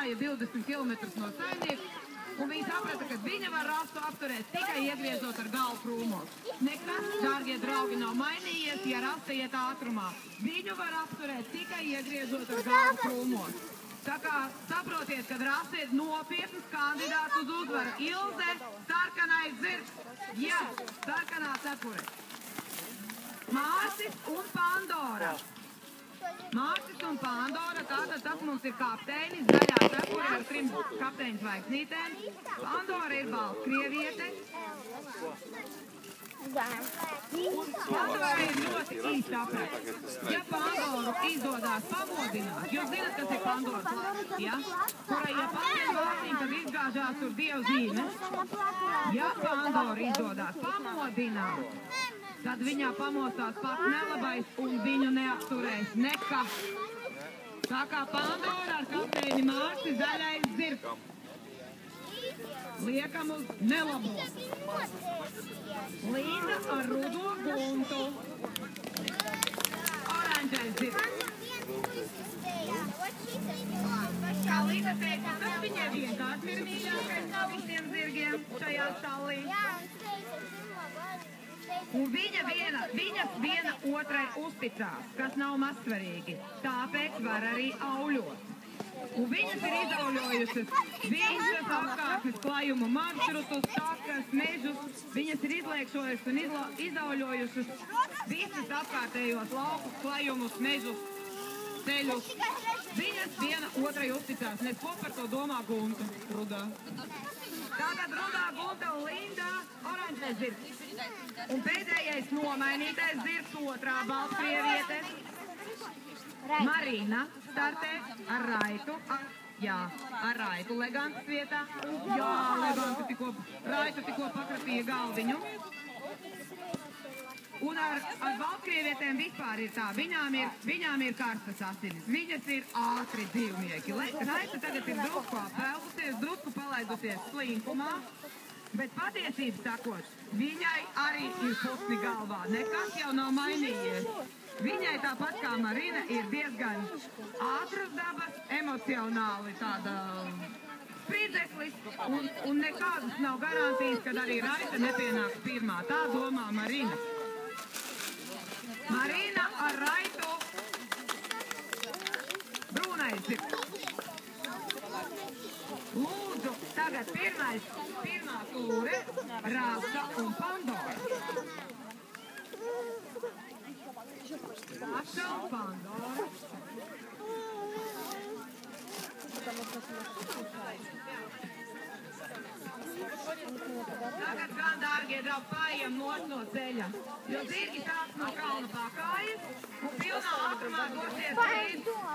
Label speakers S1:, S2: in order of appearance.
S1: gāja 20 km no saimnieka, un viņi saprata, ka viņa var rastu apturēt tikai iegriezot ar galvu krūmos. Nekas, dārgie draugi, nav mainījies, ja rasta iet ātrumā. Viņu var apturēt tikai iegriežot ar galvu krūmos. Tā kā saprotiet, kad rasta ir nopietnas kandidāts uz uzvaru. Ilze, sarkanais zirgs. Jā, sarkanā cepure. Mārcis un Pandora. Mārcis un Pandora, tātad tas mums ir kapteinis, zaļā cepure ar 3 kapteiņu zvaigznītēm. Pandora ir Baltkrieviete. Pandora ir ļoti īsti aprēķi. Ja Pandoru izdodās pamodināt, jūs zināt, kas ir Pandoras lācis, ja? Kurai, ja pašiem vārtīm, tad izgāžās tur dievu zīme. Ja Pandoru izdodās pamodināt, tad viņā pamostās pats nelabais un viņu neapturēs nekas. Tā kā Pandora ar kapteini Mārci zaļais zirgs. Liekam uz nelabo. Līna ar rudo guntu. Oranžais zirgs. Kā Līna teica, tas viņai vienkārši ir mīļākais no visiem zirgiem šajā stallī. Un viņas viena otrai uzticās, kas nav mazsvarīgi. Tāpēc var arī auļot. Un viņas ir izauļojušas visas apkārtnes klajumu maršrutus, takas, mežus. Viņas ir izliekšojušas un izauļojušas visas apkārtējos laukus, klajumus, mežus, ceļus. Viņas viena otrai uzticās. Nes ko par to domā Gunta rudā. Tagad rudā Gunta un Linda oranžais zirgs. Un pēdējais nomainītais zirgs otrā Baltkrieviete. Marīna startē ar raitu. Jā, ar raitu Legantas vietā. Jā, Leganta raitu tikko pakratīja galdiņu. Un ar Baltkrievietēm vispār ir tā. Viņām ir karstas asinis. Viņas ir ātri dzīvnieki. Raita tagad ir drusku apelpusies, drusku palaidusies slinkumā. Bet patiesību sakot, viņai arī ir pusni galvā. Nekas jau nav mainījies. Viņai tāpat kā Marina ir diezgan ātras dabas, emocionāli tāda spridzeklis, un nekādas nav garantijas, kad arī Raita nepienāks pirmā. Tā domā Marina. Marina ar Raitu brūnais zirgs. Lūdzu, tagad pirmā tūre, Rasa un Pandora. Rasa un Pandora. Tagad gan, dārgie draugi, paejam no ceļa, jo zirgi sāks no kalna pakājas un pilnā ātrumā dosies līdz